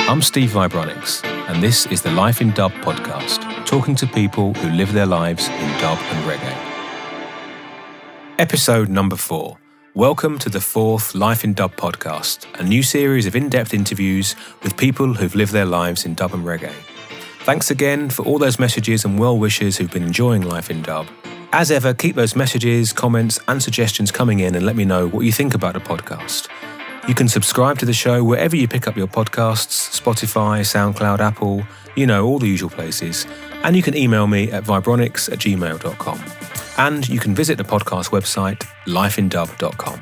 I'm Steve Vibronics, and this is the Life in Dub podcast, talking to people who live their lives in dub and reggae. Episode number 4. Welcome to the 4th Life in Dub podcast, a new series of in-depth interviews with people who've lived their lives in dub and reggae. Thanks again for all those messages and well-wishers who've been enjoying Life in Dub. As ever, keep those messages, comments and suggestions coming in and let me know what you think about the podcast. You can subscribe to the show wherever you pick up your podcasts, Spotify, SoundCloud, Apple, all the usual places. And you can email me at vibronics@gmail.com. And you can visit the podcast website, lifeindub.com.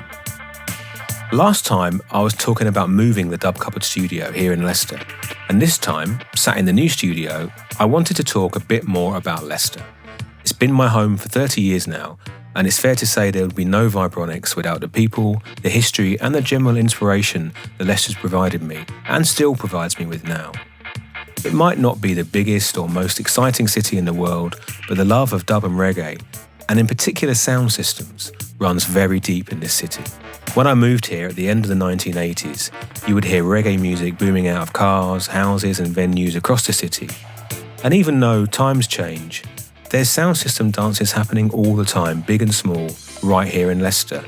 Last time, I was talking about moving the Dub Cupboard studio here in Leicester. And this time, sat in the new studio, I wanted to talk a bit more about Leicester. It's been my home for 30 years now, and it's fair to say there would be no Vibronics without the people, the history and the general inspiration that Leicester's provided me, and still provides me with now. It might not be the biggest or most exciting city in the world, but the love of dub and reggae, and in particular sound systems, runs very deep in this city. When I moved here at the end of the 1980s, you would hear reggae music booming out of cars, houses and venues across the city. And even though times change, there's sound system dances happening all the time, big and small, right here in Leicester.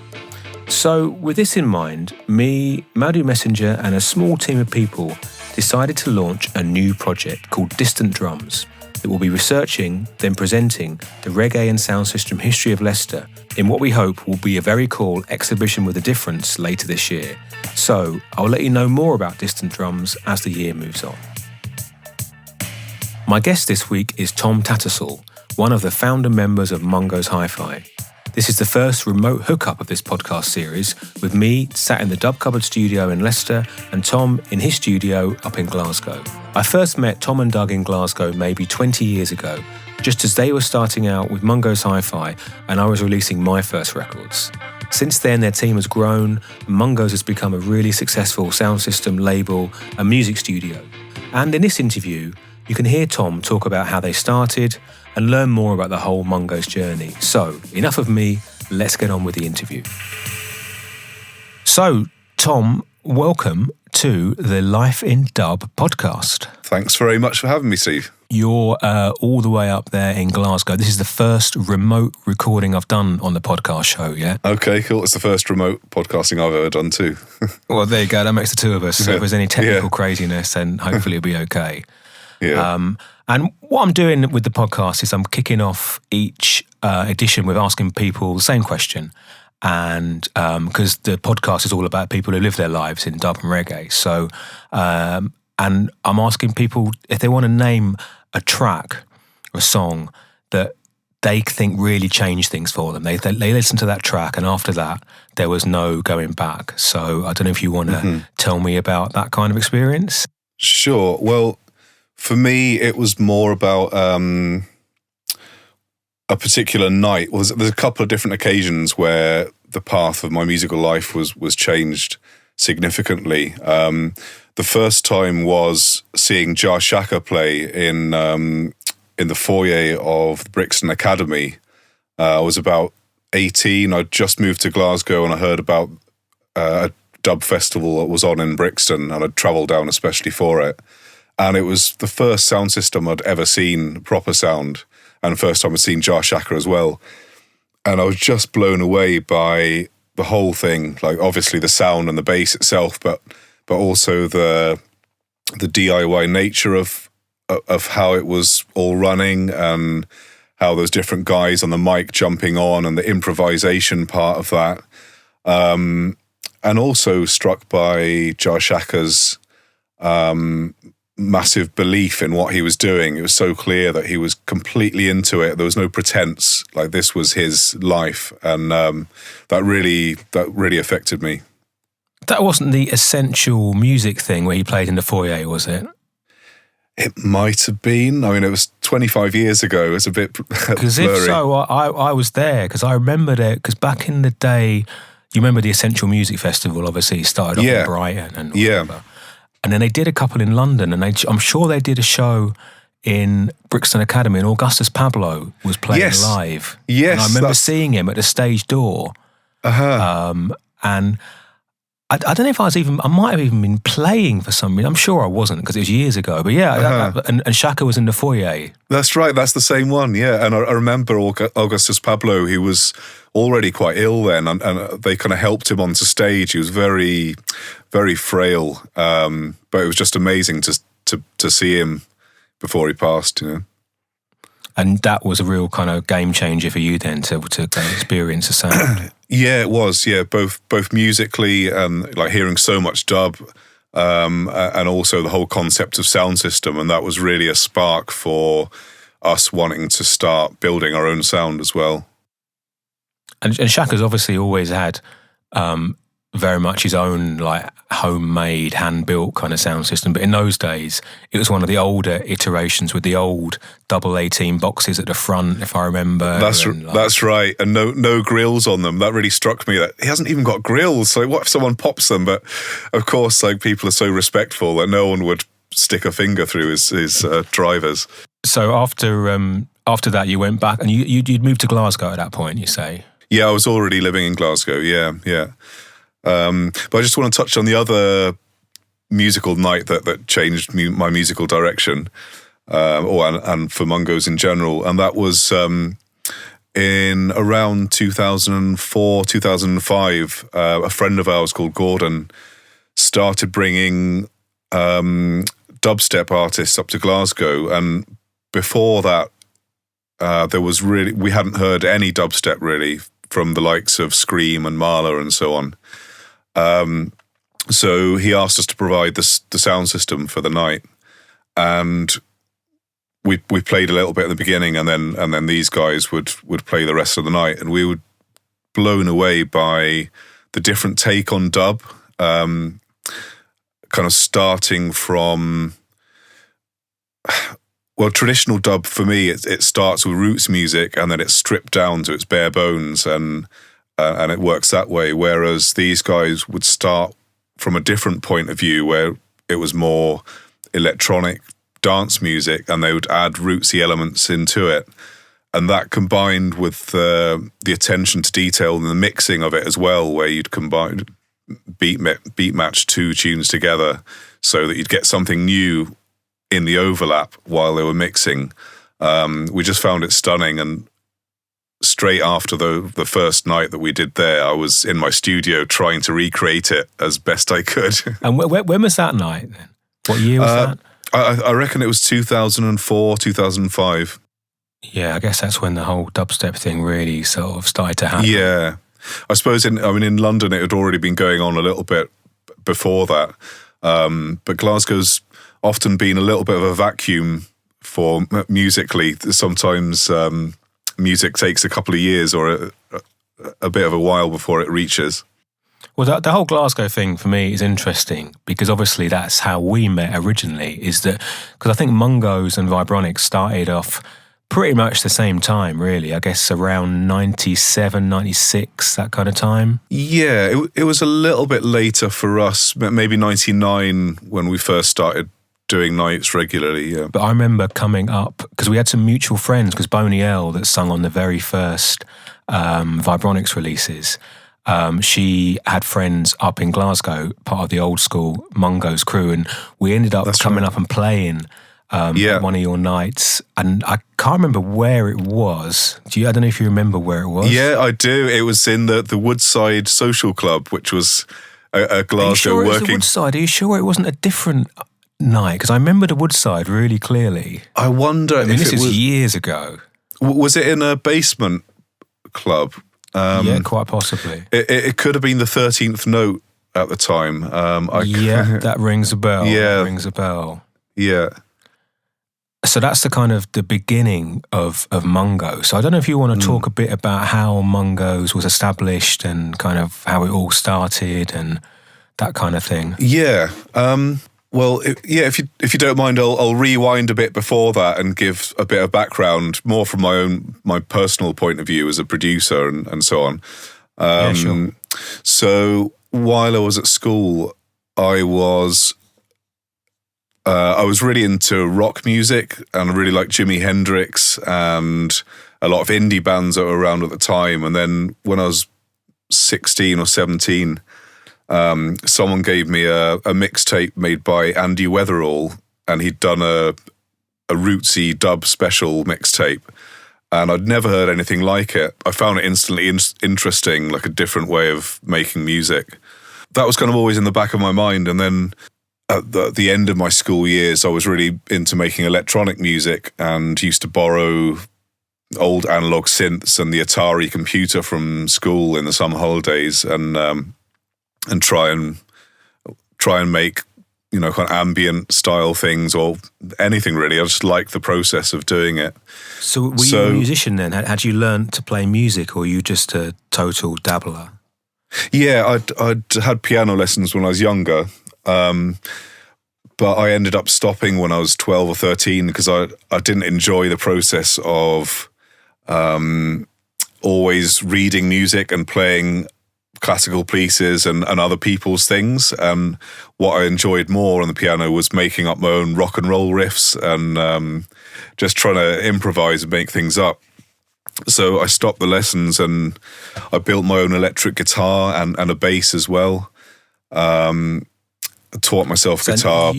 So with this in mind, me, Madhu Messenger and a small team of people decided to launch a new project called Distant Drums that will be researching, then presenting the reggae and sound system history of Leicester in what we hope will be a very cool exhibition with a difference later this year. So I'll let you know more about Distant Drums as the year moves on. My guest this week is Tom Tatersall, one of the founder members of Mungos HiFi. This is the first remote hookup of this podcast series, with me sat in the Dub Cupboard studio in Leicester and Tom in his studio up in Glasgow. I first met Tom and Doug in Glasgow maybe 20 years ago, just as they were starting out with Mungos HiFi and I was releasing my first records. Since then, their team has grown, and Mungos has become a really successful sound system, label and music studio. And in this interview, you can hear Tom talk about how they started and learn more about the whole Mungos journey. So, enough of me, let's get on with the interview. So, Tom, welcome to the Life in Dub podcast. Thanks very much for having me, Steve. You're all the way up there in Glasgow. This is the first remote recording I've done on the podcast show, yeah? Okay, cool. It's the first remote podcasting I've ever done too. Well, there you go. That makes the two of us. So if there's any technical craziness, then hopefully it'll be okay. Yeah. And what I'm doing with the podcast is I'm kicking off each edition with asking people the same question. And because the podcast is all about people who live their lives in dub and reggae. So, and I'm asking people if they want to name a track or a song that they think really changed things for them. They listen to that track and after that, there was no going back. So I don't know if you want to tell me about that kind of experience. Sure. Well, for me, it was more about a particular night. There's a couple of different occasions where the path of my musical life was changed significantly. The first time was seeing Jar Shaka play in the foyer of the Brixton Academy. I was about 18. I'd just moved to Glasgow and I heard about a dub festival that was on in Brixton and I'd travelled down especially for it. And it was the first sound system I'd ever seen, proper sound, and the first time I'd seen Jar Shaka as well. And I was just blown away by the whole thing, like obviously the sound and the bass itself, but also the DIY nature of how it was all running and how those different guys on the mic jumping on and the improvisation part of that. And also struck by Jar Shaka's massive belief in what he was doing. It was so clear that he was completely into it. There was no pretense, like this was his life. And that really affected me. That wasn't the Essential Music thing where he played in the foyer, was it? It might have been. I mean, it was 25 years ago. It's a bit blurry. Because if so, I was there because I remember it. Because back in the day, you remember the Essential Music Festival, obviously started off in Brighton and whatever. And then they did a couple in London, and I'm sure they did a show in Brixton Academy, and Augustus Pablo was playing live. Yes. And I remember seeing him at the stage door. Uh-huh. And I don't know if I might have even been playing for some reason. I'm sure I wasn't because it was years ago. But yeah, and Shaka was in the foyer. That's right. That's the same one. Yeah. And I remember Augustus Pablo, he was already quite ill then, and they kind of helped him onto stage. He was very, very frail. But it was just amazing to see him before he passed, you know. And that was a real kind of game changer for you then to experience the sound. Yeah, it was. Yeah, both musically and like hearing so much dub, and also the whole concept of sound system, and that was really a spark for us wanting to start building our own sound as well. And Shaka's obviously always had very much his own like homemade, hand-built kind of sound system. But in those days, it was one of the older iterations with the old double 18 boxes at the front, if I remember. That's right. And no grills on them. That really struck me, that he hasn't even got grills. So what if someone pops them? But of course, like, people are so respectful that no one would stick a finger through his drivers. So after that, you went back and you'd moved to Glasgow at that point, you say? Yeah, I was already living in Glasgow. Yeah. But I just want to touch on the other musical night that changed my musical direction, and for Mungos in general, and that was in around 2004, 2005. A friend of ours called Gordon started bringing dubstep artists up to Glasgow, and before that, we hadn't heard any dubstep really from the likes of Scream and Marla and so on. So he asked us to provide the sound system for the night, and we played a little bit at the beginning, and then these guys would play the rest of the night, and we were blown away by the different take on dub, kind of starting from, well, traditional dub for me, it starts with roots music and then it's stripped down to its bare bones, and it works that way. Whereas these guys would start from a different point of view, where it was more electronic dance music, and they would add rootsy elements into it. And that combined with the attention to detail and the mixing of it as well, where you'd combine beat match two tunes together so that you'd get something new in the overlap while they were mixing. We just found it stunning, and straight after the first night that we did there, I was in my studio trying to recreate it as best I could. And when was that night then? What year was that? I reckon it was 2004, 2005. Yeah, I guess that's when the whole dubstep thing really sort of started to happen. Yeah. I suppose in London it had already been going on a little bit before that. But Glasgow's often been a little bit of a vacuum for musically. Sometimes music takes a couple of years or a bit of a while before it reaches. Well, the whole Glasgow thing for me is interesting because obviously that's how we met originally, is that because I think Mungos and Vibronics started off pretty much the same time, really. I guess around 97, 96, that kind of time. Yeah, it was a little bit later for us, maybe 99 when we first started doing nights regularly, yeah. But I remember coming up, because we had some mutual friends, because Boney L, that sung on the very first Vibronics releases, she had friends up in Glasgow, part of the old school Mungos crew, and we ended up coming up and playing one of your nights, and I can't remember where it was. I don't know if you remember where it was. Yeah, I do. It was in the Woodside Social Club, which was a Glasgow Are you sure working... it was the Woodside? Are you sure it wasn't a different night? Because I remember the Woodside really clearly. I wonder if this is years ago. Was it in a basement club? Yeah, quite possibly. It could have been the 13th Note at the time. That rings a bell. Yeah. That rings a bell. Yeah. So that's the kind of the beginning of Mungo. So I don't know if you want to talk a bit about how Mungos was established and kind of how it all started and that kind of thing. Yeah. If you don't mind, I'll rewind a bit before that and give a bit of background, more from my personal point of view as a producer and so on. Sure. So while I was at school, I was really into rock music, and I really liked Jimi Hendrix and a lot of indie bands that were around at the time. And then when I was 16 or 17, someone gave me a mixtape made by Andy Weatherall, and he'd done a rootsy dub special mixtape, and I'd never heard anything like it. I found it instantly interesting, like a different way of making music. That was kind of always in the back of my mind. And then at the end of my school years, I was really into making electronic music and used to borrow old analog synths and the Atari computer from school in the summer holidays, and try and make, you know, kind of ambient style things or anything really. I just liked the process of doing it. So were you a musician then? Had you learned to play music, or were you just a total dabbler? Yeah, I'd had piano lessons when I was younger, but I ended up stopping when I was 12 or 13 because I didn't enjoy the process of always reading music and playing classical pieces and other people's things. And what I enjoyed more on the piano was making up my own rock and roll riffs and just trying to improvise and make things up. So I stopped the lessons and I built my own electric guitar and a bass as well. I taught myself guitar.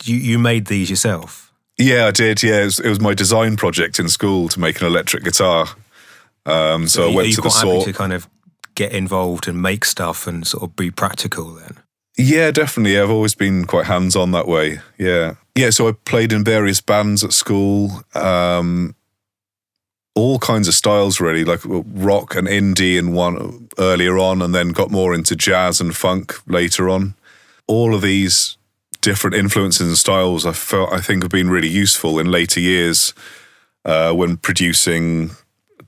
You made these yourself? Yeah, I did. Yeah, it was my design project in school to make an electric guitar. So I went to the happy to kind of get involved and make stuff and sort of be practical then? Yeah, definitely. I've always been quite hands-on that way. Yeah. Yeah, so I played in various bands at school. All kinds of styles really, like rock and indie and one earlier on, and then got more into jazz and funk later on. All of these different influences and styles I think have been really useful in later years when producing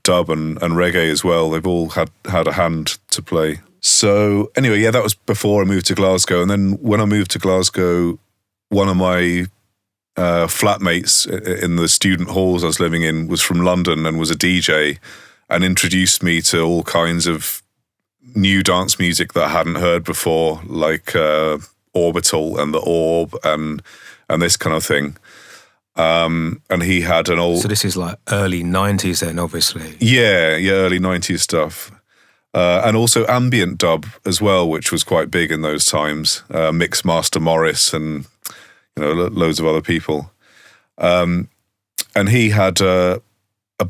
dub and reggae as well. They've all had a hand to play. So anyway, yeah, that was before I moved to Glasgow. And then when I moved to Glasgow, one of my flatmates in the student halls I was living in was from London and was a DJ and introduced me to all kinds of new dance music that I hadn't heard before, like Orbital and The Orb and this kind of thing. And he had an old... So this is like early 90s then, obviously. Yeah, early 90s stuff. And also ambient dub as well, which was quite big in those times. Mixmaster Morris and loads of other people. And he had a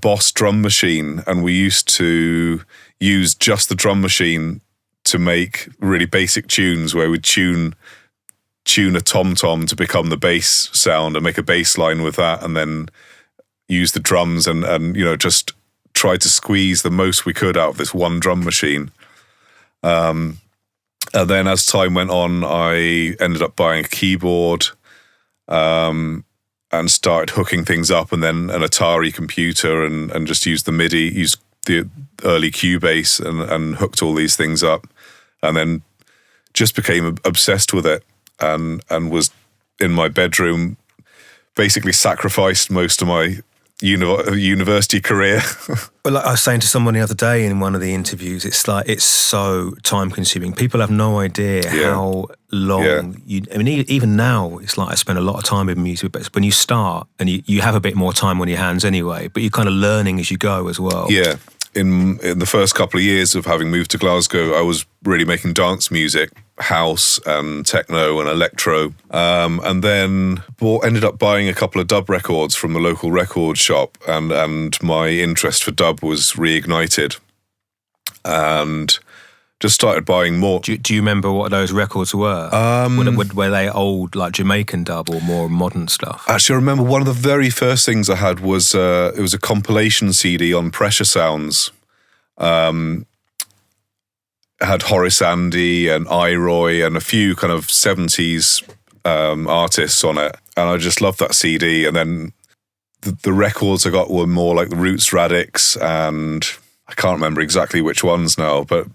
Boss drum machine, and we used to use just the drum machine to make really basic tunes where we'd tune a tom-tom to become the bass sound and make a bass line with that, and then use the drums and just try to squeeze the most we could out of this one drum machine. And then as time went on, I ended up buying a keyboard and started hooking things up, and then an Atari computer and just used the MIDI, used the early Cubase and hooked all these things up, and then just became obsessed with it and was in my bedroom, basically sacrificed most of my university career. Well, like I was saying to someone the other day in one of the interviews, it's so time consuming. People have no idea how long even now, it's like I spend a lot of time with music, but when you start and you have a bit more time on your hands anyway, but you're kind of learning as you go as well. Yeah. In the first couple of years of having moved to Glasgow, I was really making dance music, house and techno and electro, and then ended up buying a couple of dub records from the local record shop, and my interest for dub was reignited, and just started buying more. Do you remember what those records were? Were they old, like Jamaican dub, or more modern stuff? Actually, I remember one of the very first things I had was it was a compilation CD on Pressure Sounds. It had Horace Andy and Iroy and a few kind of 70s artists on it, and I just loved that CD. And then the records I got were more like the Roots Radix, and I can't remember exactly which ones now, but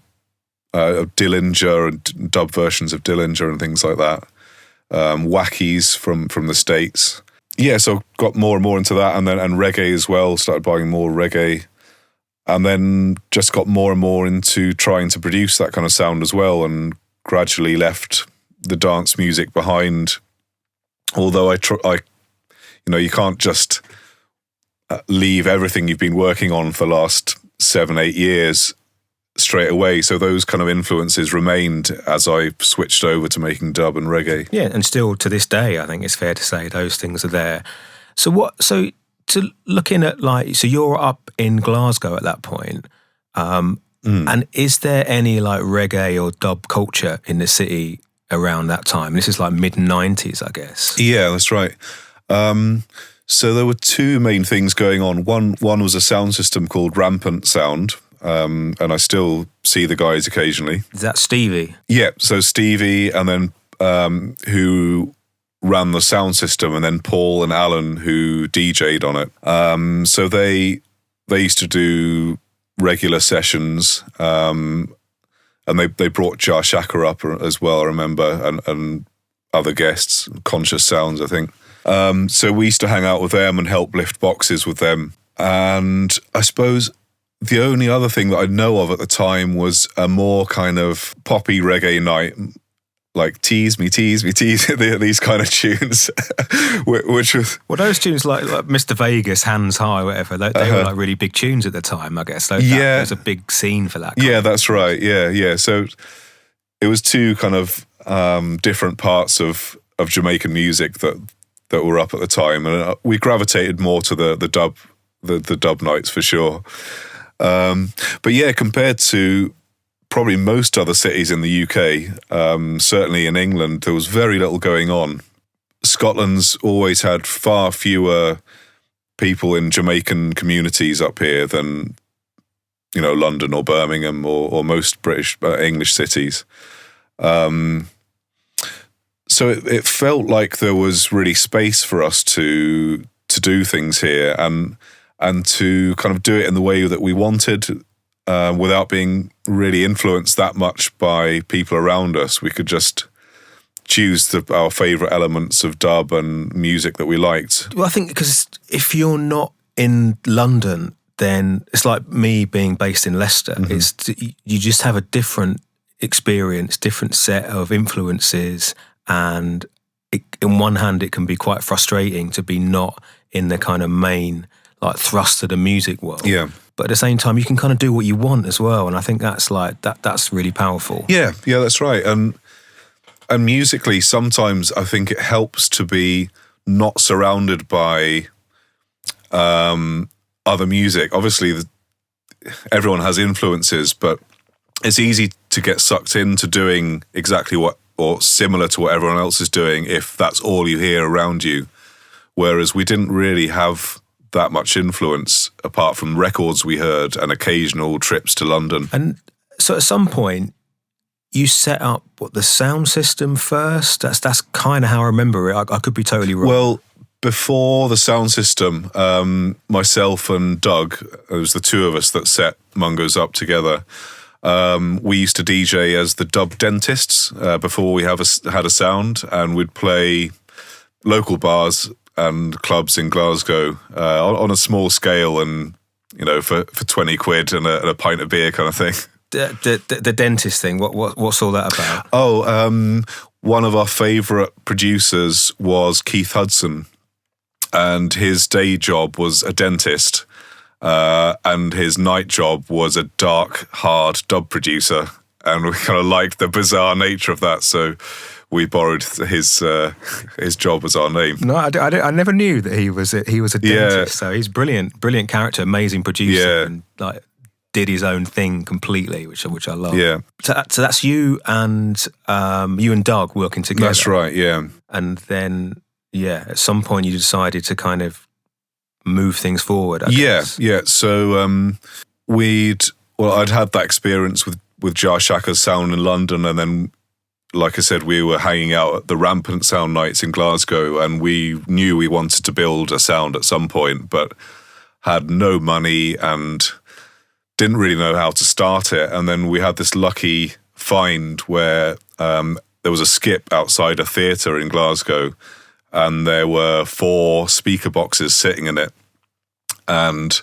Dillinger and dub versions of Dillinger and things like that. Wackies from the States. Yeah, so got more and more into that, and reggae as well. Started buying more reggae, and then just got more and more into trying to produce that kind of sound as well, and gradually left the dance music behind. Although you can't just leave everything you've been working on for the last 7-8 years. straight away. So those kind of influences remained as I switched over to making dub and reggae. Yeah, and still to this day, I think it's fair to say those things are there. So to looking at so you're up in Glasgow at that point, and is there any like reggae or dub culture in the city around that time? This is like mid-90s, I guess. Yeah, that's right. So there were two main things going on. One was a sound system called Rampant Sound, and I still see the guys occasionally. Is that Stevie? Yeah, so Stevie, and then who ran the sound system, and then Paul and Alan who DJ'd on it. So they used to do regular sessions, and they brought Jar Shaka up as well, I remember, and other guests, Conscious Sounds, I think. So we used to hang out with them and help lift boxes with them. And I suppose the only other thing that I know of at the time was a more kind of poppy reggae night, like Tease Me, Tease Me, Tease, these kind of tunes, which was... Well, those tunes like Mr. Vegas, Hands High, whatever, they were like really big tunes at the time, I guess. That was a big scene for that. Yeah, that's right. Yeah. So it was two kind of different parts of Jamaican music that were up at the time, and we gravitated more to the dub nights for sure. But yeah, compared to probably most other cities in the UK, certainly in England, there was very little going on. Scotland's always had far fewer people in Jamaican communities up here than, London or Birmingham or most British English cities. So it felt like there was really space for us to do things here and to kind of do it in the way that we wanted, without being really influenced that much by people around us. We could just choose our favourite elements of dub and music that we liked. Well, I think because if you're not in London, then it's like me being based in Leicester. Mm-hmm. You just have a different experience, different set of influences. And in one hand, it can be quite frustrating to be not in the kind of main thrust of the music world. Yeah. But at the same time, you can kind of do what you want as well. And I think that's that's really powerful. Yeah, that's right. And musically, sometimes I think it helps to be not surrounded by other music. Obviously, everyone has influences, but it's easy to get sucked into doing exactly what or similar to what everyone else is doing if that's all you hear around you. Whereas we didn't really have that much influence apart from records we heard and occasional trips to London. And so at some point, you set up the sound system first? That's kind of how I remember it. I could be totally wrong. Well, before the sound system, myself and Doug, it was the two of us that set Mungos up together. We used to DJ as the dub dentists before we had a sound, and we'd play local bars and clubs in Glasgow on a small scale, and for 20 quid and a pint of beer kind of thing. The dentist thing. What's all that about? Oh, one of our favourite producers was Keith Hudson, and his day job was a dentist. And his night job was a dark, hard dub producer, and we kind of liked the bizarre nature of that, so we borrowed his job as our name. No, I never knew that he was a dentist. Yeah. So he's brilliant character, amazing producer, and did his own thing completely, which I love. Yeah. So that's you and Doug working together. That's right. Yeah. And then at some point you decided to kind of move things forward, I guess. Yeah. So I'd had that experience with Jar Shaka's sound in London, and then, like I said, we were hanging out at the Rampant Sound nights in Glasgow, and we knew we wanted to build a sound at some point, but had no money and didn't really know how to start it. And then we had this lucky find where there was a skip outside a theatre in Glasgow, and there were 4 speaker boxes sitting in it. And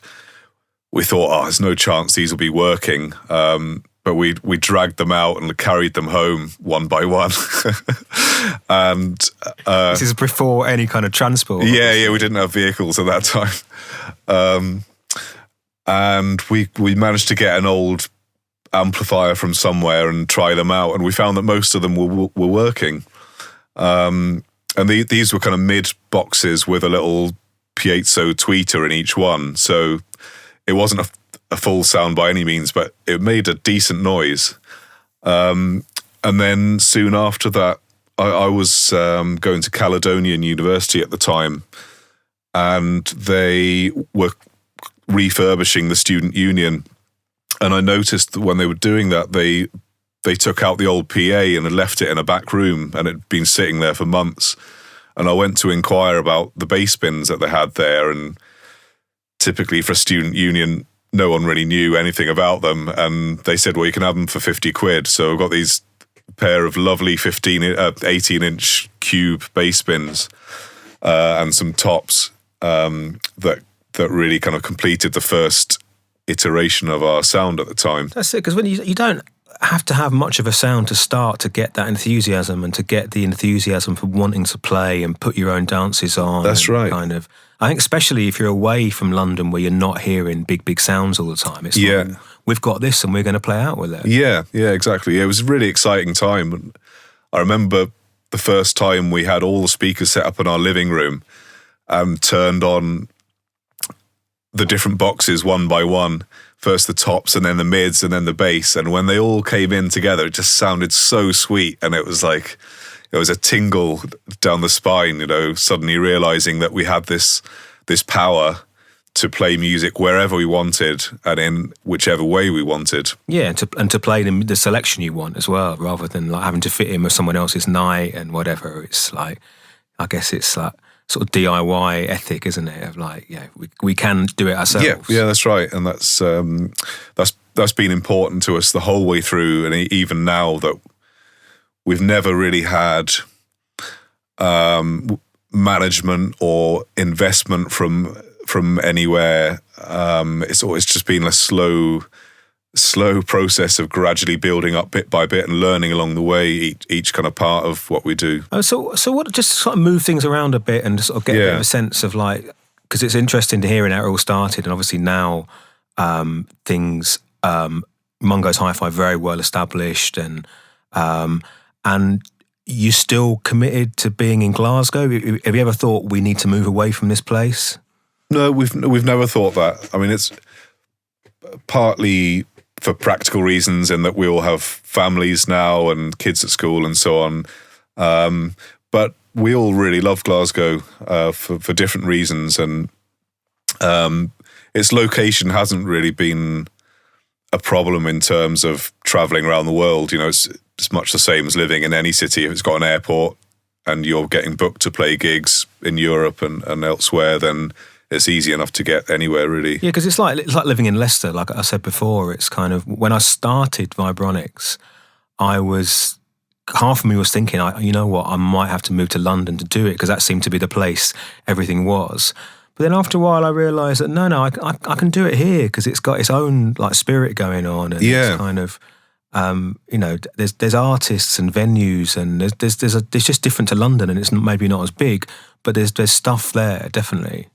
we thought, there's no chance these will be working. But we dragged them out and carried them home one by one. And this is before any kind of transport. Yeah, we didn't have vehicles at that time. And we managed to get an old amplifier from somewhere and try them out. And we found that most of them were working. And these were kind of mid boxes with a little piezo tweeter in each one. So it wasn't a full sound by any means, but it made a decent noise. And then soon after that, I was going to Caledonian University at the time, and they were refurbishing the student union. And I noticed that when they were doing that, they took out the old PA and had left it in a back room, and it had been sitting there for months. And I went to inquire about the bass bins that they had there, and typically for a student union, no one really knew anything about them. And they said, well, you can have them for 50 quid. So I've got these pair of lovely 18-inch cube bass bins and some tops that really kind of completed the first iteration of our sound at the time. That's it, because when you don't have to have much of a sound to start to get that enthusiasm and to get the enthusiasm for wanting to play and put your own dances on. That's right. Kind of, I think especially if you're away from London where you're not hearing big sounds all the time. It's like, we've got this and we're going to play out with it. Yeah, exactly. It was a really exciting time. I remember the first time we had all the speakers set up in our living room and turned on the different boxes one by one. First the tops and then the mids and then the bass. And when they all came in together, it just sounded so sweet. And it was like, it was a tingle down the spine, suddenly realizing that we had this power to play music wherever we wanted and in whichever way we wanted. Yeah, and to play the selection you want as well, rather than like having to fit in with someone else's night and whatever. It's like, I guess it's like sort of DIY ethic, isn't it? Of like, we can do it ourselves. Yeah, that's right. And that's been important to us the whole way through. And even now that we've never really had management or investment from anywhere. It's always just been a slow process of gradually building up bit by bit and learning along the way each kind of part of what we do. Oh, so what? Just sort of move things around a bit and sort of get a bit of a sense of like, because it's interesting to hear how it all started, and obviously now things Mungos HiFi very well established, and you're still committed to being in Glasgow. Have you ever thought we need to move away from this place? No, we've never thought that. I mean, it's partly for practical reasons in that we all have families now and kids at school and so on. But we all really love Glasgow for different reasons. And its location hasn't really been a problem in terms of traveling around the world. It's much the same as living in any city. If it's got an airport and you're getting booked to play gigs in Europe and elsewhere, then it's easy enough to get anywhere, really. Yeah, because it's like living in Leicester. Like I said before, it's kind of, when I started Vibronics, half of me was thinking, you know what, I might have to move to London to do it, because that seemed to be the place everything was. But then after a while, I realised that no, I can do it here, because it's got its own like spirit going on, and it's kind of, there's artists and venues, and there's just different to London, and it's maybe not as big, but there's stuff there definitely.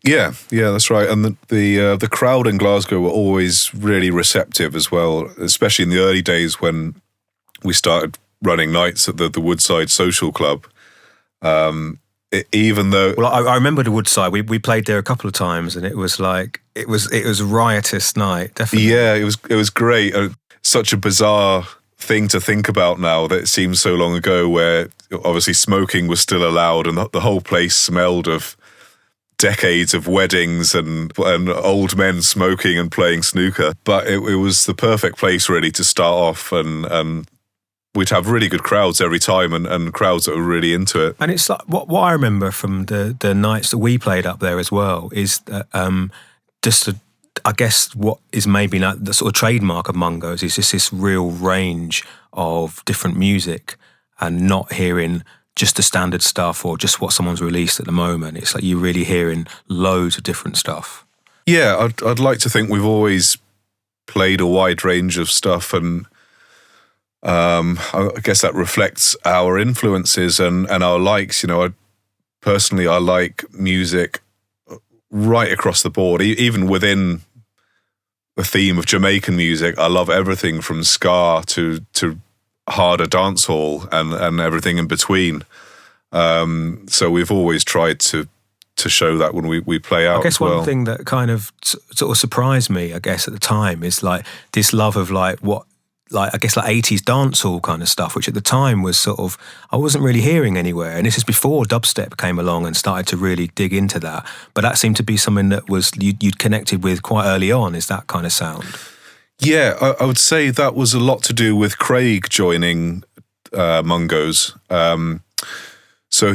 Yeah, that's right. And the crowd in Glasgow were always really receptive as well, especially in the early days when we started running nights at the Woodside Social Club. Even though, well, I remember the Woodside. We played there a couple of times, and it was like it was a riotous night. Definitely. Yeah, it was great. Such a bizarre thing to think about now that it seems so long ago, where obviously smoking was still allowed, and the whole place smelled of decades of weddings and old men smoking and playing snooker. But it was the perfect place really to start off, and we'd have really good crowds every time, and crowds that were really into it. And it's like what I remember from the nights that we played up there as well is that I guess what is maybe like the sort of trademark of Mungos is just this real range of different music, and not hearing just the standard stuff or just what someone's released at the moment. It's like you're really hearing loads of different stuff. Yeah, I'd like to think we've always played a wide range of stuff, and I guess that reflects our influences and our likes. I like music right across the board, even within the theme of Jamaican music. I love everything from ska to harder dancehall and everything in between. So we've always tried to show that when we play out. I guess as well. one thing that kind of sort of surprised me, I guess, at the time is like this love of like what, like I guess like 80s dancehall kind of stuff, which at the time was sort of, I wasn't really hearing anywhere. And this is before dubstep came along and started to really dig into that. But that seemed to be something that was you'd connected with quite early on, is that kind of sound? Yeah, I would say that was a lot to do with Craig joining Mungos. So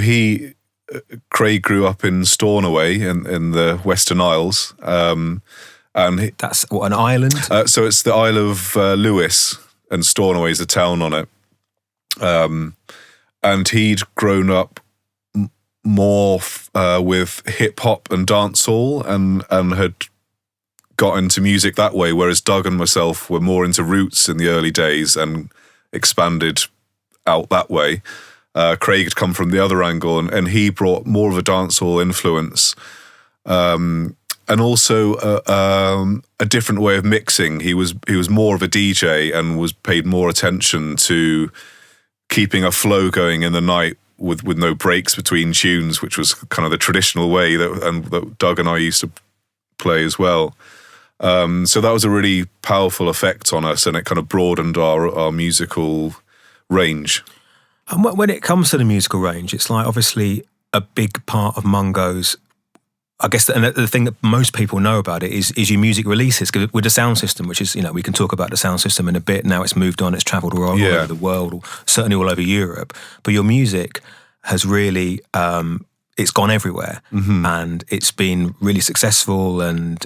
Craig grew up in Stornoway in the Western Isles. And that's what, an island? So it's the Isle of Lewis, and Stornoway is the town on it. And he'd grown up more with hip hop and dancehall, and had got into music that way. Whereas Doug and myself were more into roots in the early days and expanded out that way. Craig had come from the other angle, and he brought more of a dancehall influence. And also a different way of mixing. He was more of a DJ and was paid more attention to keeping a flow going in the night with no breaks between tunes, which was kind of the traditional way that Doug and I used to play as well. So that was a really powerful effect on us, and it kind of broadened our musical range. And when it comes to the musical range, it's like obviously a big part of Mungo's, I guess, and the thing that most people know about it is your music releases, because with the sound system, which is, we can talk about the sound system in a bit. Now it's moved on, it's travelled all over the world, certainly all over Europe. But your music has really, it's gone everywhere, and it's been really successful, and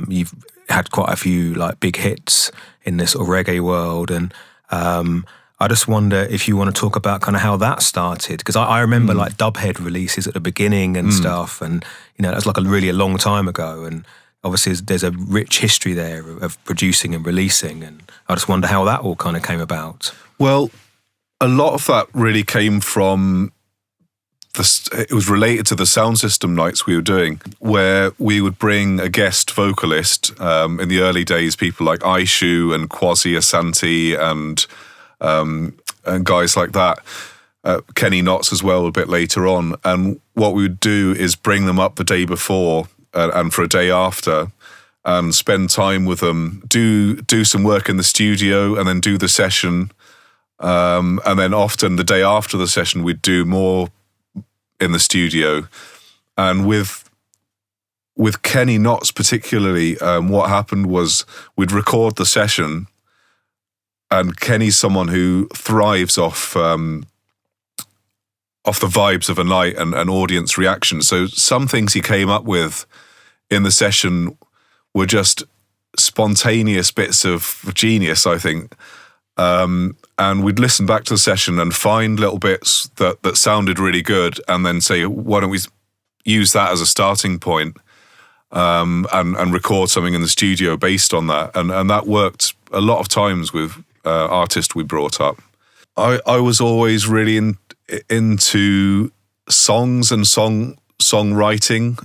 you've had quite a few like big hits in this sort of reggae world. And I just wonder if you want to talk about kind of how that started, because I remember like Dubhead releases at the beginning and stuff, and that was like a long time ago, and obviously there's a rich history there of producing and releasing, and I just wonder how that all kind of came about. Well, a lot of that really came from it was related to the sound system nights we were doing, where we would bring a guest vocalist. In the early days, people like Aishu and Kwasi Asante and guys like that, Kenny Knotts as well a bit later on. And what we would do is bring them up the day before and for a day after, and spend time with them, do some work in the studio, and then do the session. And then often the day after the session, we'd do more in the studio. And with Kenny Knotts particularly, what happened was we'd record the session, and Kenny's someone who thrives off the vibes of a night and audience reaction. So some things he came up with in the session were just spontaneous bits of genius, I think. And we'd listen back to the session and find little bits that sounded really good, and then say, why don't we use that as a starting point, and record something in the studio based on that. And that worked a lot of times with artists we brought up. I was always really into songs and songwriting.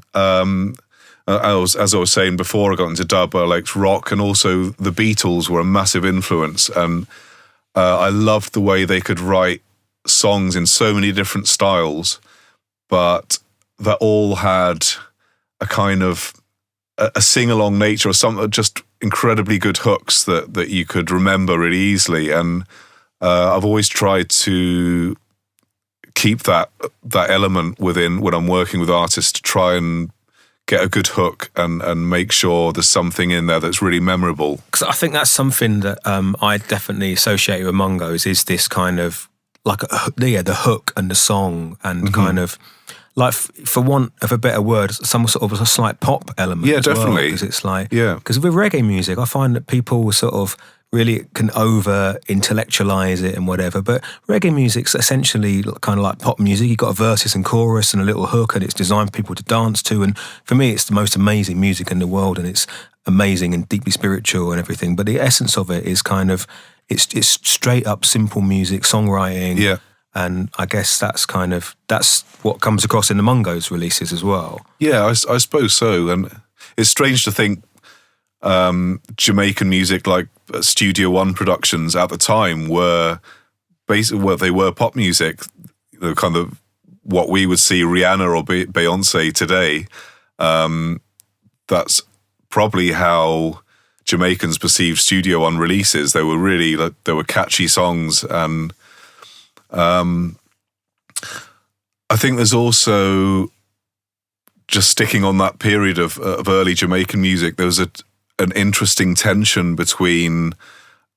As I was saying before I got into dub, I liked rock, and also the Beatles were a massive influence. And I loved the way they could write songs in so many different styles, but that all had a kind of a sing-along nature, or some just incredibly good hooks that you could remember really easily. And I've always tried to keep that element within when I'm working with artists, to try and get a good hook and make sure there's something in there that's really memorable. Because I think that's something that I definitely associate with Mungos, is this kind of like the hook and the song, and kind of like, for want of a better word, some sort of a slight pop element. Yeah, as definitely. Because it's like, because with reggae music, I find that people sort of really can over intellectualize it and whatever, but reggae music's essentially kind of like pop music. You've got a verses and chorus and a little hook, and it's designed for people to dance to. And for me, it's the most amazing music in the world, and it's amazing and deeply spiritual and everything. But the essence of it is kind of, it's straight up simple music, songwriting. Yeah. And I guess that's what comes across in the Mungos releases as well. Yeah, I suppose so. And it's strange to think, Jamaican music, like Studio One productions at the time, were basically they were pop music, kind of what we would see Rihanna or Beyonce today. That's probably how Jamaicans perceived Studio One releases. They were really they were catchy songs, and I think there's also, just sticking on that period of early Jamaican music, there was an interesting tension between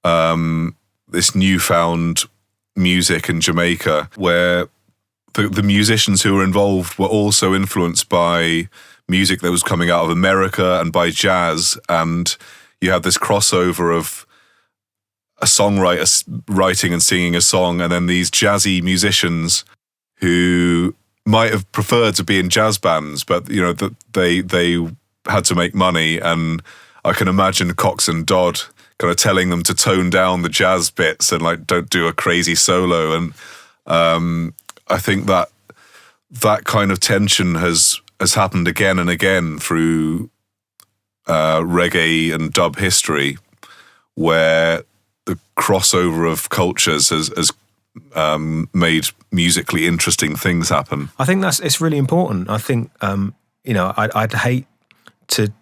this newfound music in Jamaica, where the musicians who were involved were also influenced by music that was coming out of America and by jazz, and you had this crossover of a songwriter writing and singing a song, and then these jazzy musicians who might have preferred to be in jazz bands, but they had to make money, and I can imagine Cox and Dodd kind of telling them to tone down the jazz bits and like don't do a crazy solo, and I think that kind of tension has happened again and again through reggae and dub history, where the crossover of cultures has made musically interesting things happen. I think it's really important. I think I'd hate to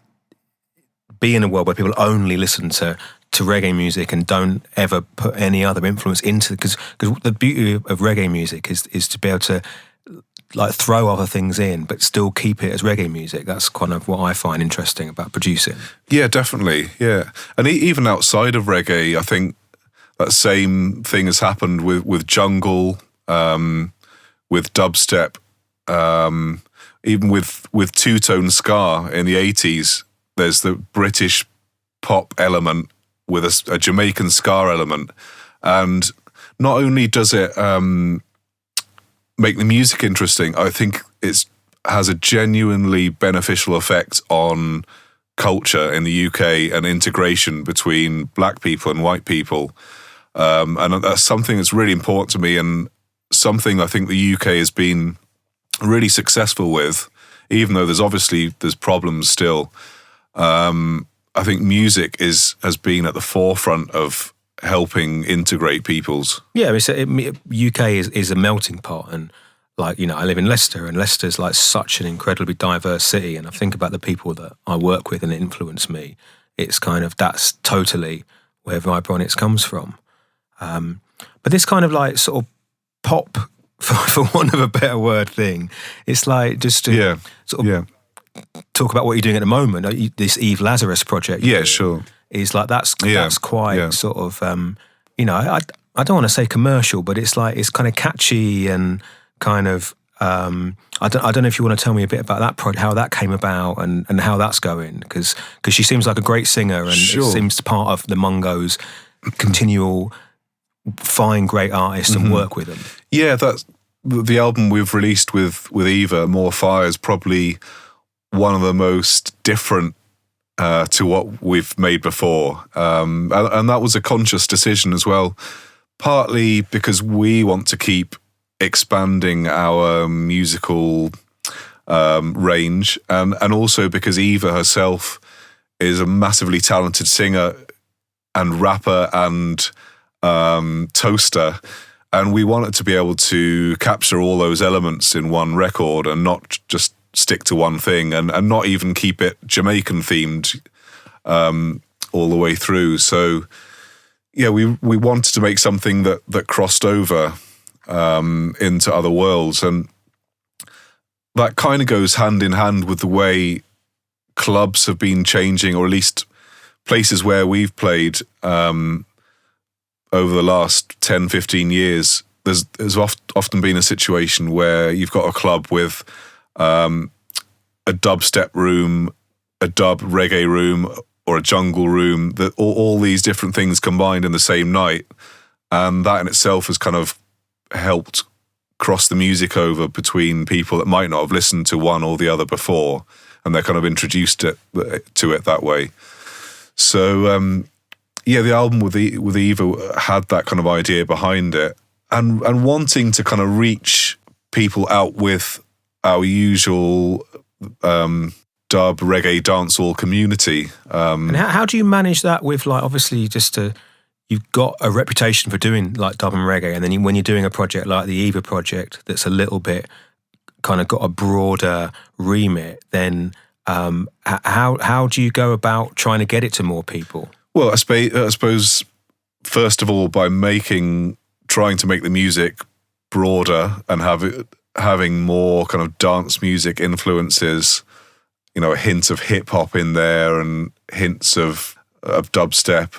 be in a world where people only listen to reggae music and don't ever put any other influence into, because the beauty of reggae music is to be able to like throw other things in but still keep it as reggae music. That's kind of what I find interesting about producing. Yeah, definitely. Yeah, and even outside of reggae, I think that same thing has happened with jungle, with dubstep, even with two-tone ska in the 80s. There's the British pop element with a Jamaican ska element, and not only does it make the music interesting, I think it has a genuinely beneficial effect on culture in the UK and integration between black people and white people. And that's something that's really important to me, and something I think the UK has been really successful with, even though there's problems still. I think music has been at the forefront of helping integrate peoples. Yeah, UK is a melting pot, and I live in Leicester, and Leicester's like such an incredibly diverse city, and I think about the people that I work with and influence me. It's kind of, that's totally where Vibronics comes from. But this kind of like sort of pop, for want of a better word, thing, it's like just to talk about what you're doing at the moment. This Eve Lazarus project. Yeah, sure. Is like that's quite sort of I don't want to say commercial, but it's like it's kind of catchy and kind of I don't know if you want to tell me a bit about that project, how that came about and how that's going, because she seems like a great singer, and it seems part of the Mungo's continual find great artists and work with them. Yeah, that's the album we've released with Eva, More Fire, is probably one of the most different to what we've made before. And that was a conscious decision as well, partly because we want to keep expanding our musical range, and also because Eva herself is a massively talented singer and rapper and toaster, and we wanted to be able to capture all those elements in one record and not just stick to one thing, and not even keep it Jamaican themed all the way through. So yeah, we wanted to make something that crossed over into other worlds, and that kind of goes hand in hand with the way clubs have been changing, or at least places where we've played over the last 10, 15 years. There's often been a situation where you've got a club with a dubstep room, a dub reggae room, or a jungle room, that all these different things combined in the same night, and that in itself has kind of helped cross the music over between people that might not have listened to one or the other before, and they're kind of introduced to it that way. So the album with Eva had that kind of idea behind it, and wanting to kind of reach people out with our usual dub, reggae, dancehall community. And how do you manage that with, like, obviously you've got a reputation for doing like dub and reggae, and then when you're doing a project like the Eva project that's a little bit kind of got a broader remit, then how do you go about trying to get it to more people? Well, I suppose first of all by trying to make the music broader and having more kind of dance music influences, a hint of hip hop in there and hints of dubstep,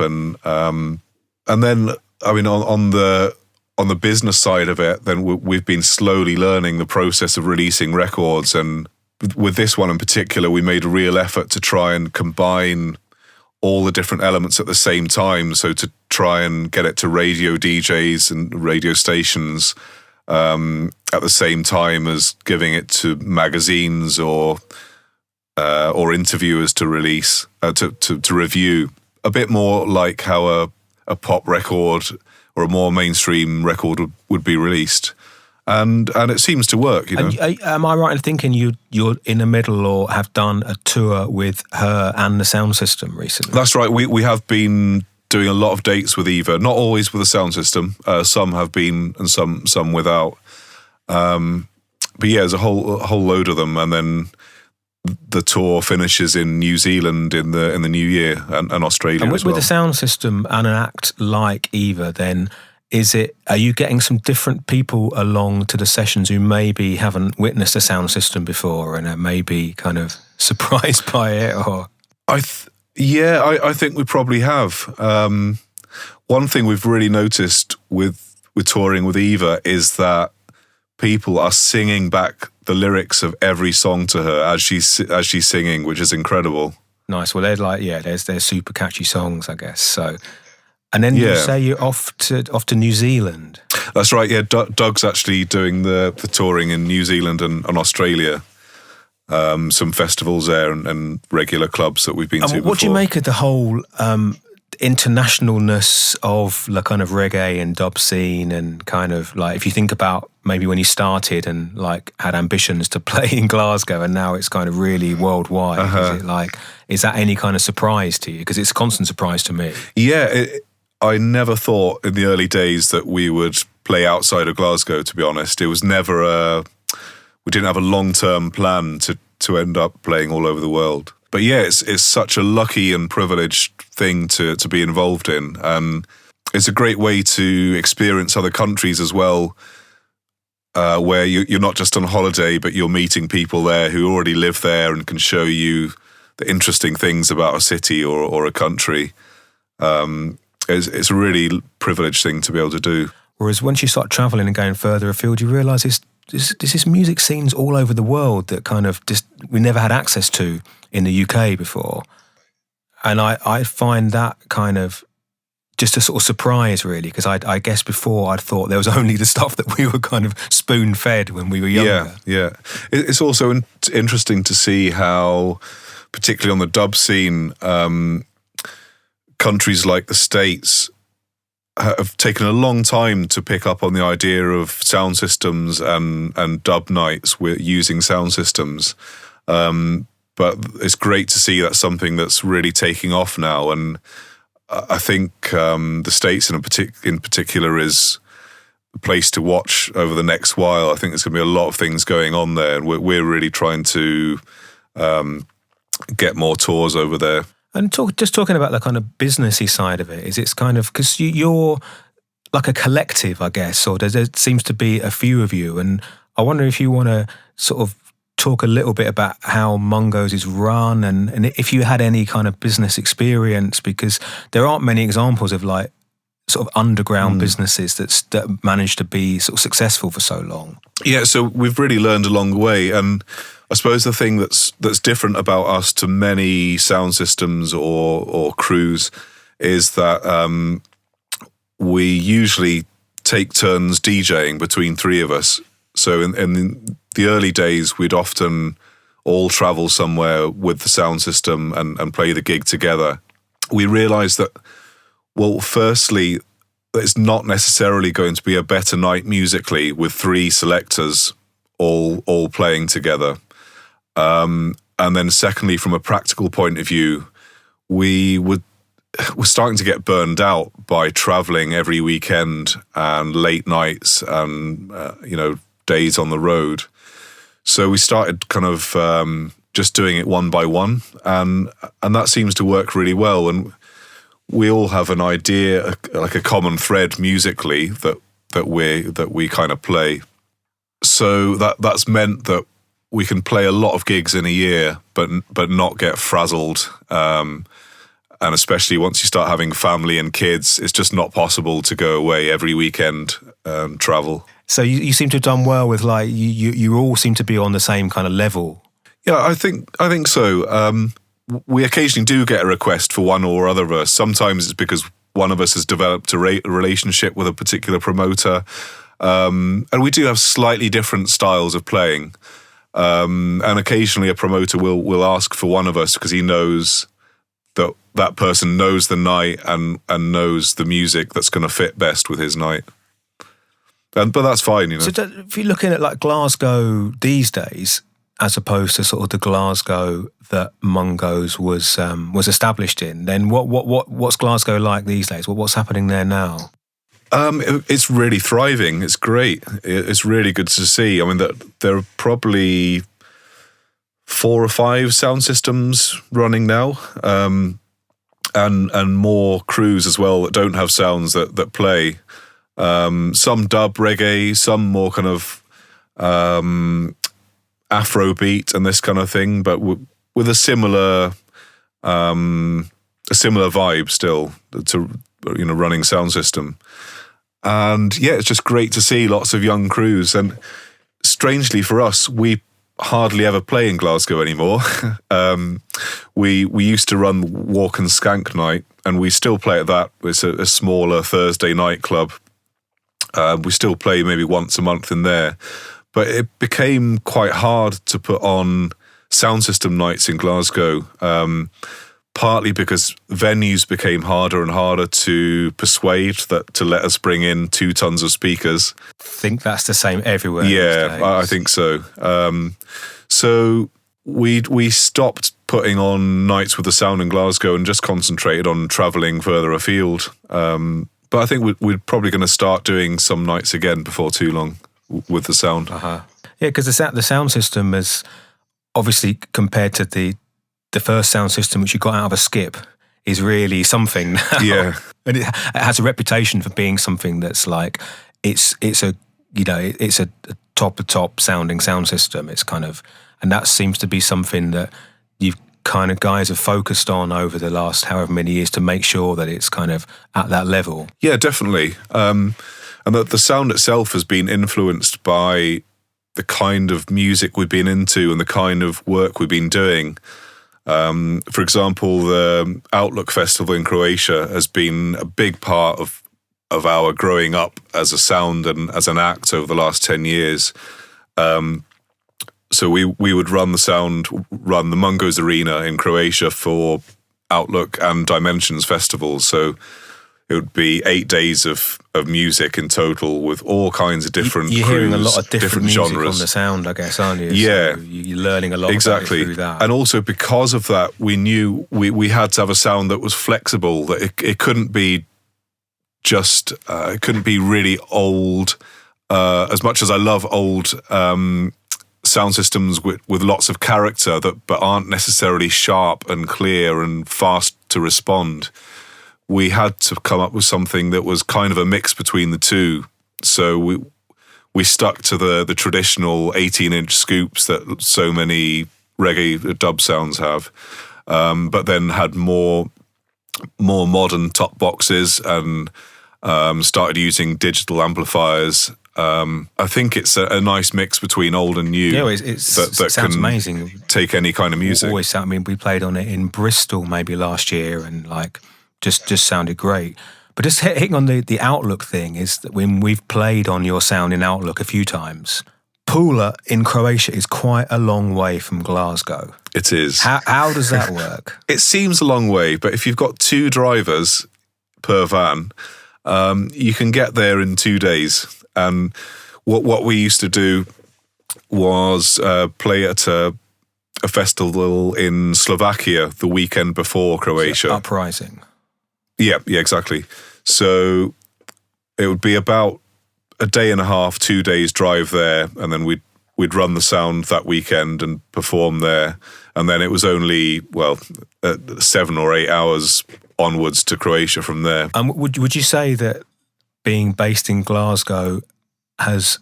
and then I mean on the business side of it, then we've been slowly learning the process of releasing records, and with this one in particular, we made a real effort to try and combine all the different elements at the same time. So to try and get it to radio DJs and radio stations at the same time as giving it to magazines or interviewers to release, to review. A bit more like how a pop record or a more mainstream record would be released. And it seems to work, Am I right in thinking you're in the middle or have done a tour with her and the sound system recently? That's right. We have been doing a lot of dates with Eva, not always with the sound system. Some have been and some without. But yeah, there's a whole load of them, and then the tour finishes in New Zealand in the new year and Australia and as well. With the sound system and an act like Eva, then are you getting some different people along to the sessions who maybe haven't witnessed a sound system before and are maybe kind of surprised by it? Or I think we probably have. One thing we've really noticed with touring with Eva is that people are singing back the lyrics of every song to her as she's singing, which is incredible. Nice. Well, they're super catchy songs, I guess. So, and then you say you're off to New Zealand. That's right. Yeah, Doug's actually doing the touring in New Zealand and Australia. Some festivals there and regular clubs that we've been to before. What do you make of the whole internationalness of the kind of reggae and dub scene, and kind of like, if you think about maybe when you started and like had ambitions to play in Glasgow and now it's kind of really worldwide, is that any kind of surprise to you? Because it's a constant surprise to me. Yeah, I never thought in the early days that we would play outside of Glasgow, to be honest. It was never we didn't have a long-term plan to end up playing all over the world. But yeah, it's such a lucky and privileged thing to be involved in. And it's a great way to experience other countries as well, where you're not just on holiday, but you're meeting people there who already live there and can show you the interesting things about a city or a country. It's a really privileged thing to be able to do. Whereas once you start travelling and going further afield, you realise this music scenes all over the world that kind of just we never had access to in the UK before. And I find that kind of just a sort of surprise, really, because I guess before I'd thought there was only the stuff that we were kind of spoon-fed when we were younger. Yeah. It's also interesting to see how, particularly on the dub scene, countries like the States have taken a long time to pick up on the idea of sound systems and dub nights with using sound systems. But it's great to see that's something that's really taking off now. And I think the States in particular is a place to watch over the next while. I think there's going to be a lot of things going on there. And we're really trying to get more tours over there. And talking about the kind of businessy side of it, it's kind of, because you're like a collective, I guess, or there seems to be a few of you. And I wonder if you want to sort of talk a little bit about how Mungos is run and if you had any kind of business experience, because there aren't many examples of like sort of underground businesses that managed to be sort of successful for so long. Yeah, so we've really learned along the way. And I suppose the thing that's different about us to many sound systems or crews is that we usually take turns DJing between three of us. So in the early days, we'd often all travel somewhere with the sound system and play the gig together. We realised that, well, firstly, it's not necessarily going to be a better night musically with three selectors all playing together. And then secondly, from a practical point of view, we're starting to get burned out by traveling every weekend and late nights and, days on the road. So we started kind of just doing it one by one, and that seems to work really well. And we all have an idea, like a common thread musically that we kind of play. So that's meant that we can play a lot of gigs in a year, but not get frazzled. And especially once you start having family and kids, it's just not possible to go away every weekend and travel. So you seem to have done well with, like, you all seem to be on the same kind of level. Yeah, I think so. We occasionally do get a request for one or other of us. Sometimes it's because one of us has developed a relationship with a particular promoter. And we do have slightly different styles of playing. And occasionally a promoter will ask for one of us because he knows that person knows the night and knows the music that's going to fit best with his night. But that's fine, you know. So if you're looking at like Glasgow these days, as opposed to sort of the Glasgow that Mungos was established in, then what's Glasgow like these days? What's happening there now? It's really thriving. It's great. It's really good to see. I mean, there are probably 4 or 5 sound systems running now, and more crews as well that don't have sounds that play. Some dub reggae, some more kind of Afrobeat and this kind of thing, but with a similar vibe still to running sound system. And yeah, it's just great to see lots of young crews. And strangely for us, we hardly ever play in Glasgow anymore. We used to run Walk and Skank night, and we still play at that. It's a smaller Thursday night club. We still play maybe once a month in there. But it became quite hard to put on sound system nights in Glasgow, partly because venues became harder and harder to persuade to let us bring in 2 tons of speakers. I think that's the same everywhere. Yeah, I think so. So we stopped putting on nights with the sound in Glasgow and just concentrated on travelling further afield. But I think we're probably going to start doing some nights again before too long with the sound. Yeah, because the sound system is obviously, compared to the first sound system which you got out of a skip, is really something now. Yeah. And it has a reputation for being something that's like, it's a top sounding sound system. It's kind of, and that seems to be something that you've kind of guys have focused on over the last however many years to make sure that it's kind of at that level. Yeah, definitely. And that the sound itself has been influenced by the kind of music we've been into and the kind of work we've been doing. For example, the Outlook Festival in Croatia has been a big part of our growing up as a sound and as an act over the last 10 years. So we would run the Mungos Arena in Croatia for Outlook and Dimensions festivals. So it would be 8 days of music in total with all kinds of different You're crews, hearing a lot of different music genres on the sound, I guess, aren't you? Yeah. So you're learning a lot exactly. about it through that. And also because of that, we knew we had to have a sound that was flexible, that it couldn't be just, it couldn't be really old. As much as I love old sound systems with lots of character but aren't necessarily sharp and clear and fast to respond, we had to come up with something that was kind of a mix between the two. So we stuck to the traditional 18-inch scoops that so many reggae dub sounds have, but then had more modern top boxes and started using digital amplifiers. I think it's a nice mix between old and new. Yeah, it sounds amazing. Take any kind of music. Always, I mean, we played on it in Bristol maybe last year, and like just sounded great. But just hitting on the Outlook thing is that when we've played on your sound in Outlook a few times, Pula in Croatia is quite a long way from Glasgow. It is. How does that work? It seems a long way, but if you've got 2 drivers per van, you can get there in 2 days. And what we used to do was play at a a festival in Slovakia the weekend before Croatia. Uprising. Yeah, exactly. So it would be about a day and a half, 2 days drive there, and then we'd run the sound that weekend and perform there. And then it was only 7 or 8 hours onwards to Croatia from there. Would you say that being based in Glasgow has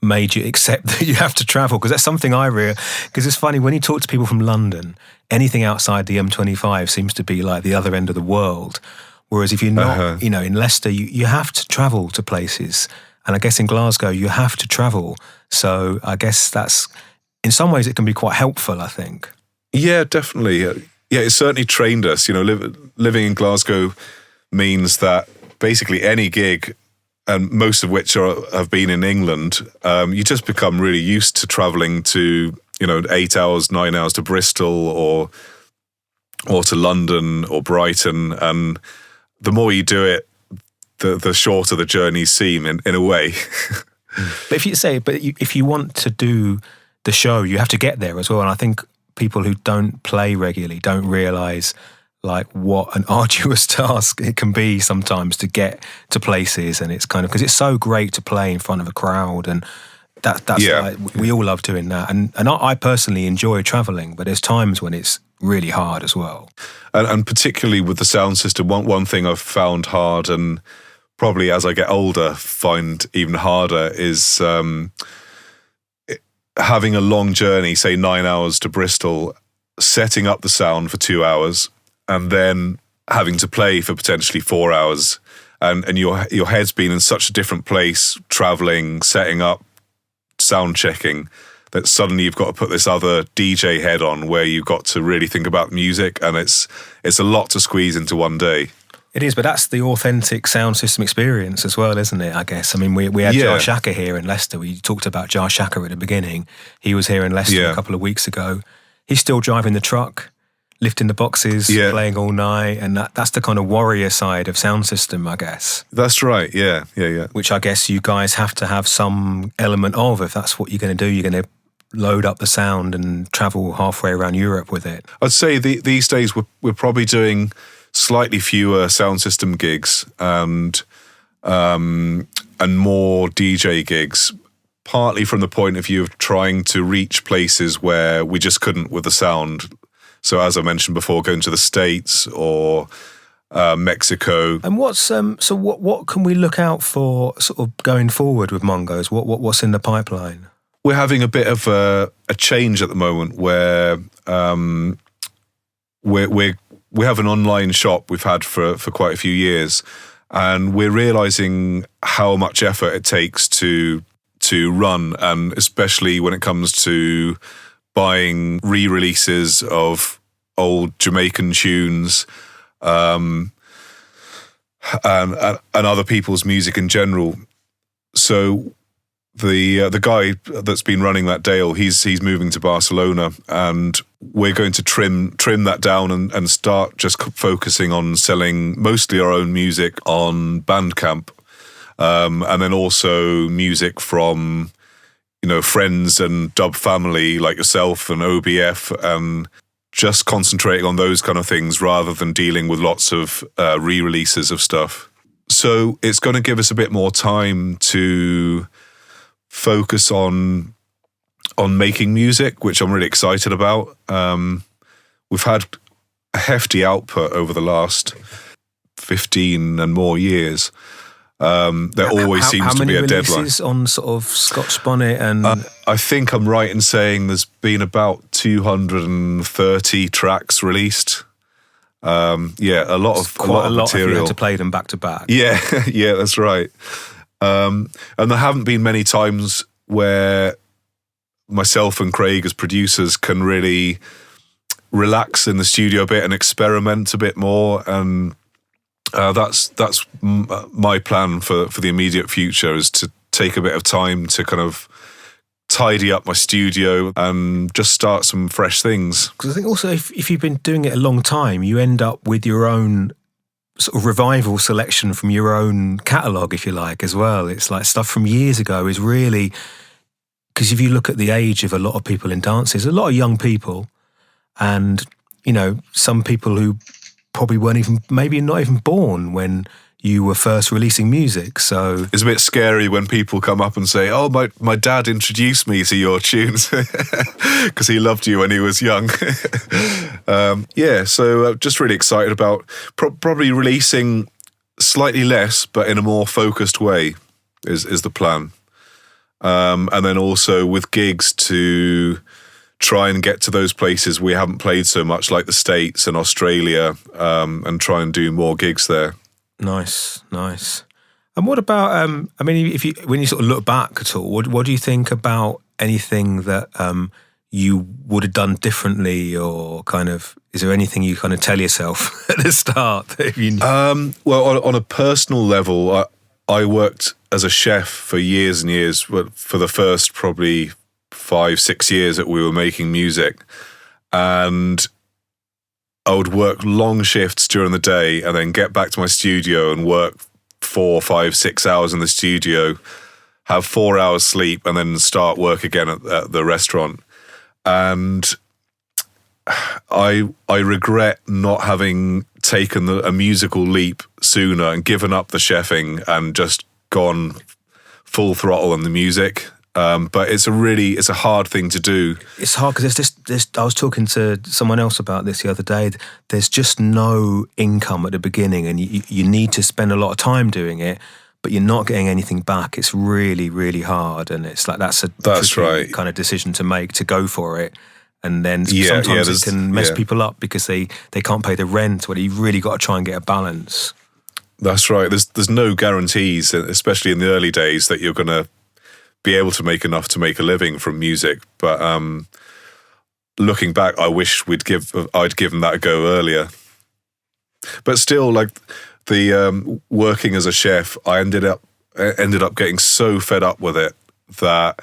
made you accept that you have to travel? Because that's something because it's funny, when you talk to people from London, anything outside the M25 seems to be like the other end of the world. Whereas if you're not, in Leicester, you have to travel to places. And I guess in Glasgow, you have to travel. So I guess that's, in some ways, it can be quite helpful, I think. Yeah, definitely. Yeah, it certainly trained us. Living in Glasgow means that basically any gig, and most of which have been in England, you just become really used to travelling to, 8 hours, 9 hours to Bristol or to London or Brighton. And the more you do it, the shorter the journeys seem in a way. But if you want to do the show, you have to get there as well. And I think people who don't play regularly don't realise like what an arduous task it can be sometimes to get to places. And it's kind of, because it's so great to play in front of a crowd, and we all love doing that. And I personally enjoy travelling, but there's times when it's really hard as well. And particularly with the sound system, one thing I've found hard, and probably as I get older find even harder, is having a long journey, say 9 hours to Bristol, setting up the sound for 2 hours, and then having to play for potentially 4 hours. And your head's been in such a different place, travelling, setting up, sound checking, that suddenly you've got to put this other DJ head on where you've got to really think about music, and it's a lot to squeeze into one day. It is, but that's the authentic sound system experience as well, isn't it, I guess? I mean, we had Jar Shaka here in Leicester. We talked about Jar Shaka at the beginning. He was here in Leicester a couple of weeks ago. He's still driving the truck, lifting the boxes, playing all night, and that's the kind of warrior side of sound system, I guess. That's right, yeah. Which I guess you guys have to have some element of, if that's what you're going to do. You're going to load up the sound and travel halfway around Europe with it. I'd say these days we're probably doing slightly fewer sound system gigs and more DJ gigs, partly from the point of view of trying to reach places where we just couldn't with the sound. So as I mentioned before, going to the States or Mexico. And what's what can we look out for sort of going forward with Mungos? What's in the pipeline? We're having a bit of a change at the moment where we have an online shop we've had for quite a few years, and we're realising how much effort it takes to run, and especially when it comes to buying re-releases of old Jamaican tunes and other people's music in general. So the guy that's been running that Dale, he's moving to Barcelona, and we're going to trim that down and start just focusing on selling mostly our own music on Bandcamp, and then also music from friends and dub family like yourself and OBF, and just concentrating on those kind of things rather than dealing with lots of re-releases of stuff. So it's going to give us a bit more time to focus on making music, which I'm really excited about. We've had a hefty output over the last 15 and more years. There always seems to be a deadline. How many releases on sort of Scotch Bonnet? And I think I'm right in saying there's been about 230 tracks released. A lot of material. If you had to play them back to back. Yeah, yeah, that's right. And there haven't been many times where myself and Craig as producers can really relax in the studio a bit and experiment a bit more, and that's my plan for the immediate future, is to take a bit of time to kind of tidy up my studio and just start some fresh things. Because I think also if you've been doing it a long time, you end up with your own sort of revival selection from your own catalogue, if you like, as well. It's like stuff from years ago is really because if you look at the age of a lot of people in dances, a lot of young people, and, you know, some people who probably weren't even, maybe not even born when you were first releasing music. So it's a bit scary when people come up and say, "Oh, my dad introduced me to your tunes because he loved you when he was young." So just really excited about probably releasing slightly less, but in a more focused way is the plan. And then also with gigs to try and get to those places we haven't played so much, like the States and Australia, and try and do more gigs there. Nice. And what about, I mean, when you sort of look back at all, what do you think about anything that you would have done differently, or kind of, is there anything you kind of tell yourself at the start that you knew? Well, on a personal level, I worked as a chef for years and years, for the first probably 5-6 years that we were making music, and I would work long shifts during the day and then get back to my studio and work 4, 5, 6 hours in the studio, have 4 hours sleep, and then start work again at the restaurant. And I regret not having taken a musical leap sooner and given up the chefing and just gone full throttle on the music. But it's a hard thing to do. It's hard because I was talking to someone else about this the other day. There's just no income at the beginning, and you need to spend a lot of time doing it, but you're not getting anything back. It's really, really hard, and it's like that's tricky kind of decision to make, to go for it. And then sometimes it can mess people up because they can't pay the rent, or you've really got to try and get a balance. That's right. There's no guarantees, especially in the early days, that you're going to be able to make enough to make a living from music. But looking back, I wish I'd given that a go earlier. But still, like the working as a chef, I ended up getting so fed up with it that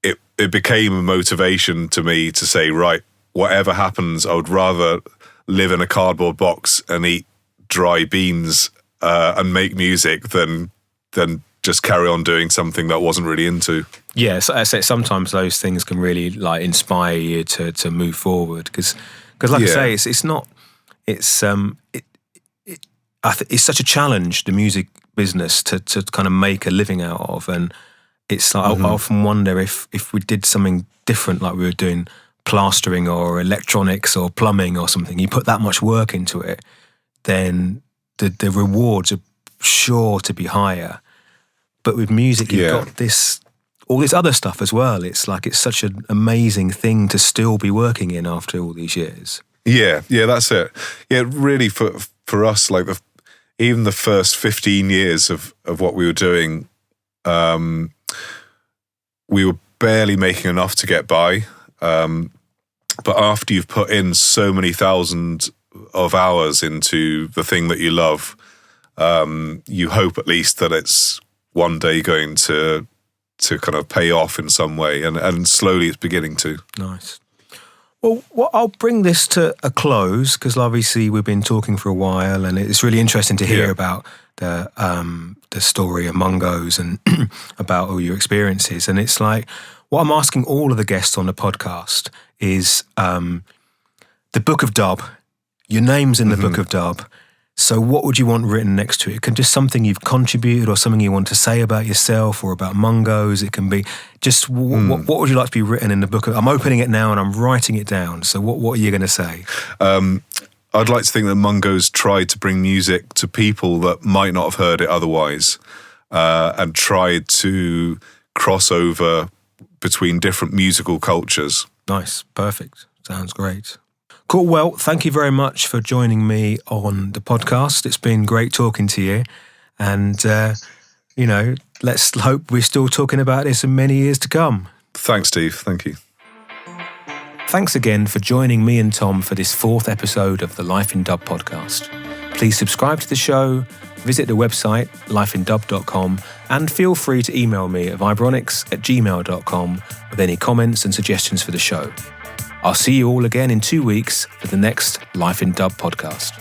it became a motivation to me to say, right, whatever happens, I would rather live in a cardboard box and eat dry beans and make music than just carry on doing something that I wasn't really into. Yeah, so I say sometimes those things can really like inspire you to move forward because like I say, it's such a challenge, the music business, to kind of make a living out of. And it's like, I often wonder if we did something different, like we were doing plastering or electronics or plumbing or something, you put that much work into it, then the rewards are sure to be higher. But with music, you've got all this other stuff as well. It's like it's such an amazing thing to still be working in after all these years. Yeah, that's it. Yeah, really for us, like even the first 15 years of what we were doing, we were barely making enough to get by. But after you've put in so many thousands of hours into the thing that you love, you hope at least that it's one day going to kind of pay off in some way, and slowly it's beginning to. Nice. Well, I'll bring this to a close because obviously we've been talking for a while, and it's really interesting to hear about the story of Mungos and about all your experiences. And it's like, what I'm asking all of the guests on the podcast is the Book of Dub. Your name's in the Book of Dub. So what would you want written next to it? It can just something you've contributed or something you want to say about yourself or about Mungos. It can be just what would you like to be written in the book? I'm opening it now and I'm writing it down. So what are you going to say? I'd like to think that Mungos tried to bring music to people that might not have heard it otherwise, and tried to cross over between different musical cultures. Nice. Perfect. Sounds great. Cool. Well, thank you very much for joining me on the podcast. It's been great talking to you. And, let's hope we're still talking about this in many years to come. Thanks, Steve. Thank you. Thanks again for joining me and Tom for this 4th episode of the Life in Dub podcast. Please subscribe to the show, visit the website, lifeindub.com, and feel free to email me at vibronics@gmail.com with any comments and suggestions for the show. I'll see you all again in 2 weeks for the next Life in Dub podcast.